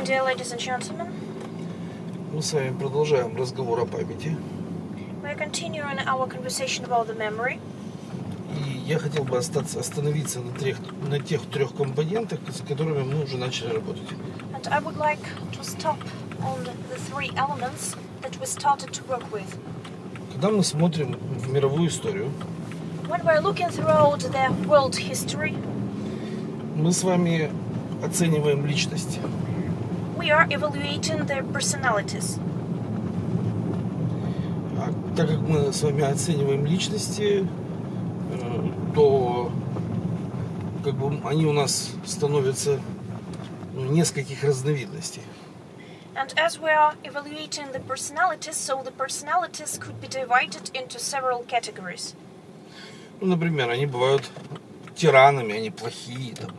dear ladies and gentlemen. Мы с вами продолжаем разговор о памяти. We are continuing our conversation about the memory. И я хотел бы остановиться на тех трех компонентах, с которыми мы уже начали работать. And I would like to stop on the three elements that we started to work with. Когда мы смотрим в мировую историю, When we're looking throughout the world history, мы с вами оцениваем личность. we are evaluating their personalities. А так как мы с вами оцениваем личности, то как бы они у нас становятся нескольких разновидностей. And as we are evaluating the personalities, so the personalities could be divided into several categories. Ну, например, они бывают тиранами, они плохие там,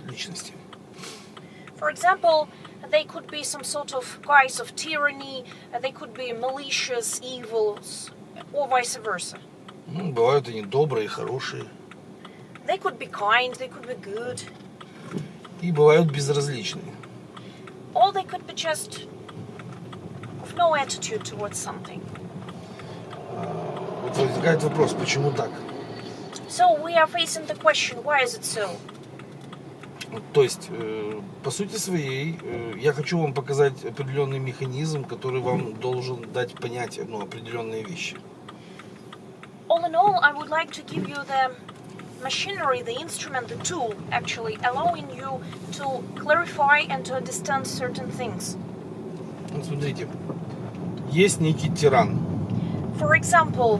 личности. For example, they could be some sort of guise of tyranny, they could be malicious, evils, or vice versa. Ну, бывают они добрые, хорошие. They could be kind, they could be good, И бывают безразличные. or they could be just of no attitude towards something. Вот возникает вопрос, почему так? So we are facing the question, why is it so? То есть, по сути своей, я хочу вам показать определенный механизм, который вам должен дать понять определенные вещи. All in all, I would like to give you the machinery, the instrument, the tool, actually, allowing you to clarify and to understand certain things. Вот смотрите, есть некий тиран. For example,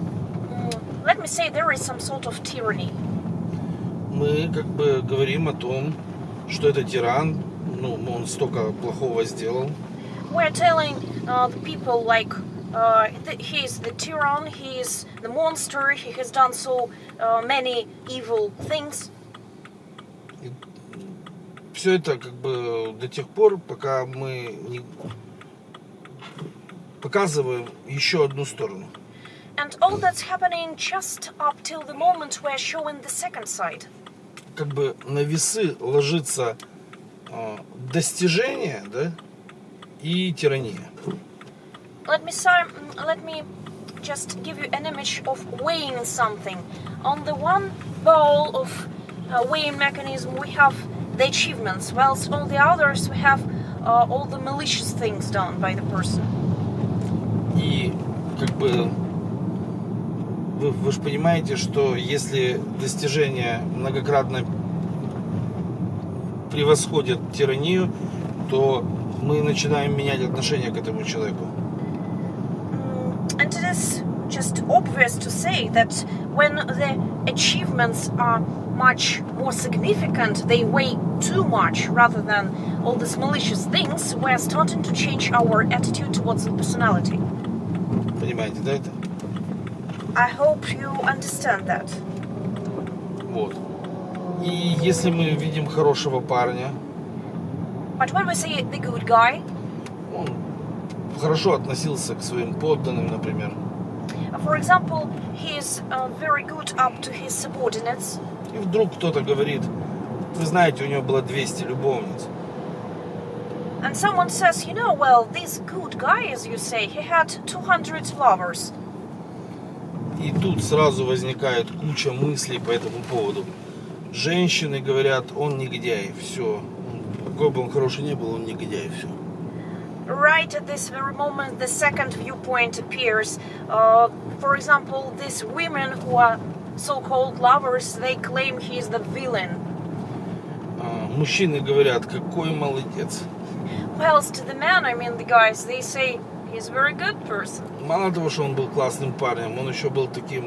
let me say there is some sort of tyranny. Мы как бы говорим о том, что это тиран, он столько плохого сделал. We're telling the people like he is the tyrann, he is the monster, he has done so many evil things. Все это как бы до тех пор, пока мы не показываем еще одну сторону. And all that's happening just up till the moment we're showing the second side. Как бы на весы ложится достижение, да, и тирания. Let me just give you an image of weighing something. On the one bowl of weighing mechanism we have the achievements, whilst on the others we have all the malicious things done by the person. И как бы вы же понимаете, что если достижения многократно превосходят тиранию, то мы начинаем менять отношение к этому человеку. And it is just obvious to say that when the achievements are much more significant, they weigh too much rather than all these malicious things, we are starting to change our attitude towards the personality. Понимаете, да, это? I hope you understand that. Вот. И если мы видим хорошего парня, But when we say the good guy, он хорошо относился к своим подданным, например. for example, he is very good up to his subordinates, И вдруг кто-то говорит, вы знаете, у него было 200 любовниц. and someone says, you know, well, this good guy, as you say, he had 200 lovers. И тут сразу возникает куча мыслей по этому поводу. Женщины говорят, он негодяй, все. Какой бы он хороший ни был, он негодяй, все. Right at this very moment, the second viewpoint appears. For example, these women who are so-called lovers, they claim he is the villain. Мужчины говорят, какой молодец. Whilst the men, I mean the guys, they say he's a very good person. Мало того, что он был классным парнем, он еще был таким,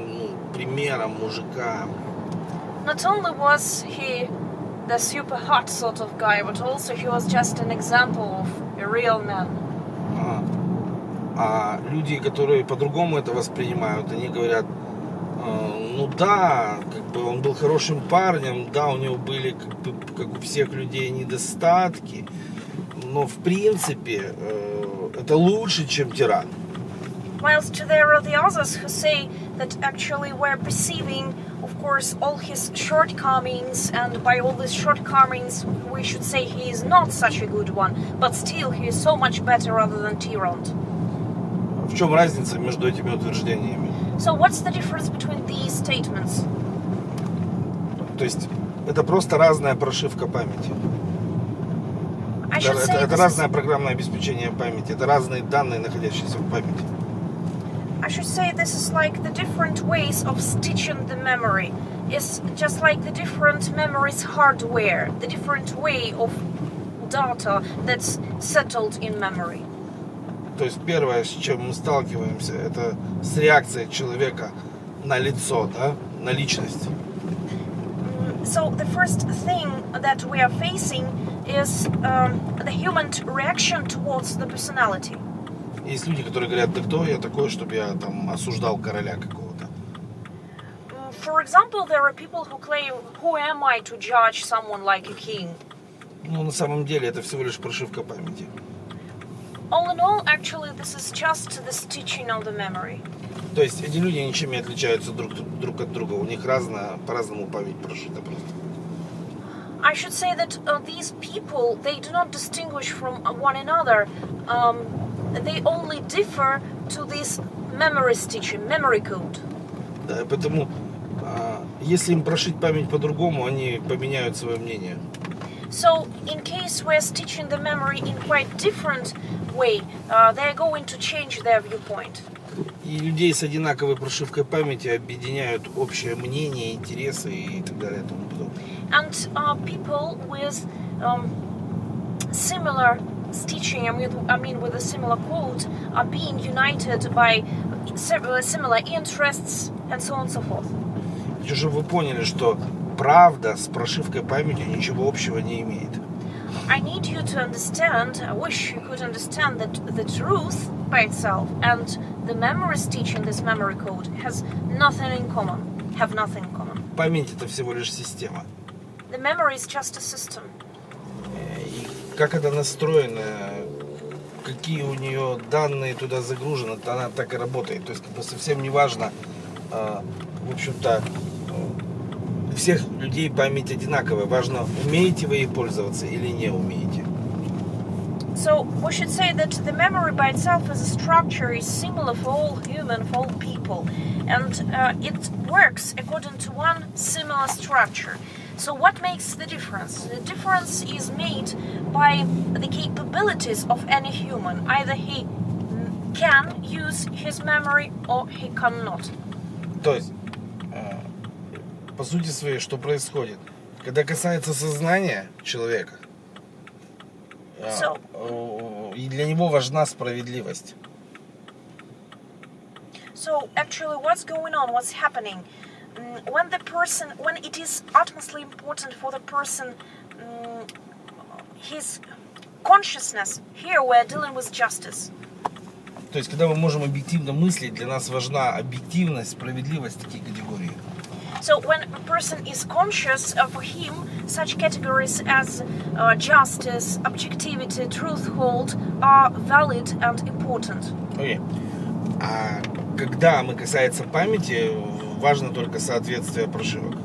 примером мужика. Not only was he the super hot sort of guy, but also he was just an example of a real man. А люди, которые по-другому это воспринимают, они говорят, да, как бы он был хорошим парнем, да, у него были, как у всех людей, недостатки, но в принципе это лучше, чем тиран. Whilst there are the others who say that actually we're perceiving of course, all his shortcomings, and by all these shortcomings, we should say he is not such a good one, but still he is so much better rather than tyrant. В чем разница между этими утверждениями? So what's the difference between these statements? То есть это просто разная прошивка памяти. I should say Это this разное программное обеспечение памяти, это разные данные, находящиеся в памяти. I should say this is like the different ways of stitching the memory. It's just like the different memory's hardware, the different way of data that's settled in memory. То есть первое, с чем мы сталкиваемся, это с реакцией человека на лицо, да, на личность. So the first thing that we are facing is the human reaction towards the personality. Есть люди, которые говорят, да кто я такой, чтобы я там осуждал короля какого-то. For example, there are people who claim, who am I to judge someone like a king? Ну, на самом деле, это всего лишь прошивка памяти. All in all, actually, this is just the stitching of the memory. То есть эти люди ничем не отличаются друг от друга. У них по-разному память прошита просто. I should say that these people, they do not distinguish from one another. They only differ to this memory stitching, memory code. Да, поэтому, если им прошить память по-другому, они поменяют свое мнение. So, in case we're stitching the memory in quite different way, they're going to change their viewpoint. И людей с одинаковой прошивкой памяти объединяют общее мнение, интересы и так далее и тому подобное. And people with similar stitching, I mean with a similar code, are being united by similar interests and so on and so forth. Хочу, чтобы вы поняли, что правда с прошивкой памяти ничего общего не имеет. I need you to understand, I wish you could understand that the truth by itself and the memory stitching, this memory code, have nothing in common. Память это всего лишь система. The memory is just a system. И как это настроено, какие у нее данные туда загружены, она так и работает. То есть как бы совсем не важно, в общем-то, у всех людей память одинаковая. Важно, умеете вы ей пользоваться или не умеете. So we should say that the memory by itself as a structure is similar for all human, for all people, and it works according to one similar structure. So what makes the difference? The difference is made by the capabilities of any human. Either he can use his memory or he cannot. То есть, по сути своей, что происходит? Когда касается сознания человека, и для него важна справедливость. So actually what's going on, what's happening? When it is utmostly important for the person, his consciousness, here we're dealing with justice. То есть, когда мы можем объективно мыслить, для нас важна объективность, справедливость, такие категории. So when a person is conscious, for him, such categories as justice, objectivity, truthhold are valid and important. Okay. А когда мы касается памяти, важно только соответствие прошивок.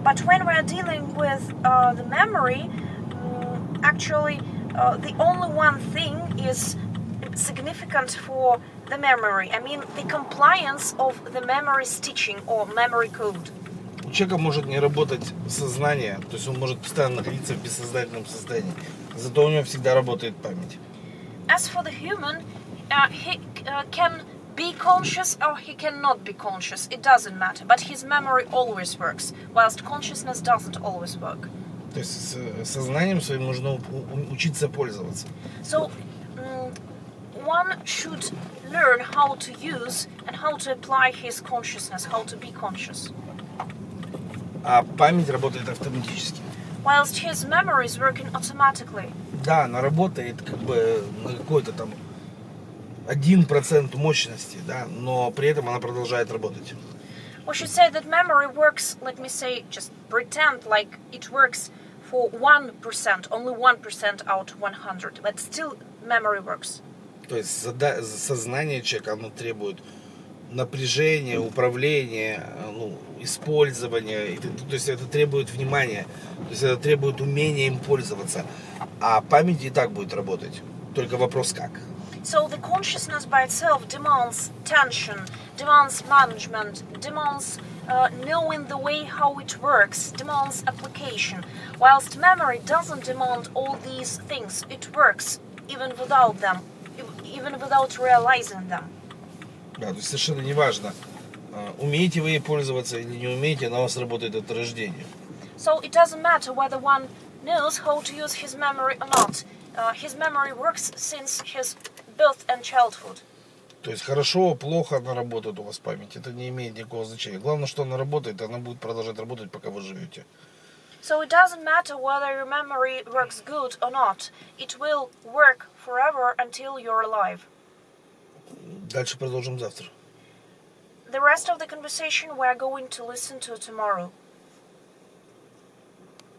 But when we are dealing with the memory, actually, the only one thing is significant for the memory. I mean, the compliance of the memory stitching or memory code. У человека может не работать сознание, то есть он может постоянно находиться в бессознательном состоянии. Зато у него всегда работает память. As for the human, he can be conscious or he cannot be conscious. It doesn't matter. But his memory always works, whilst consciousness doesn't always work. То есть сознанием своим нужно учиться пользоваться. So one should learn how to use and how to apply his consciousness, how to be conscious. А память работает автоматически. Whilst his memory is working automatically. Да, она работает как бы на какой-то там 1% мощности, да, но при этом она продолжает работать. We should say that memory works, let me say, just pretend like it works for 1%, only 1% out of 100, but still memory works. То есть сознание человека, оно требует напряжение, управление, использование. То есть это требует внимания, то есть это требует умения им пользоваться. А память и так будет работать. Только вопрос как. So the consciousness by itself demands tension, demands management, demands knowing the way how it works, demands application. Whilst memory doesn't demand all these things, it works even without them, even without realizing them. Да, то есть совершенно неважно, умеете вы ей пользоваться или не умеете, она у вас работает от рождения. So it doesn't matter whether one knows how to use his memory or not. His memory works since his birth and childhood. То есть хорошо, плохо она работает у вас память, это не имеет никакого значения. Главное, что она работает, она будет продолжать работать, пока вы живете. So it doesn't matter whether your memory works good or not. It will work forever until you're alive. Дальше продолжим завтра. The rest of the conversation we are going to listen to tomorrow.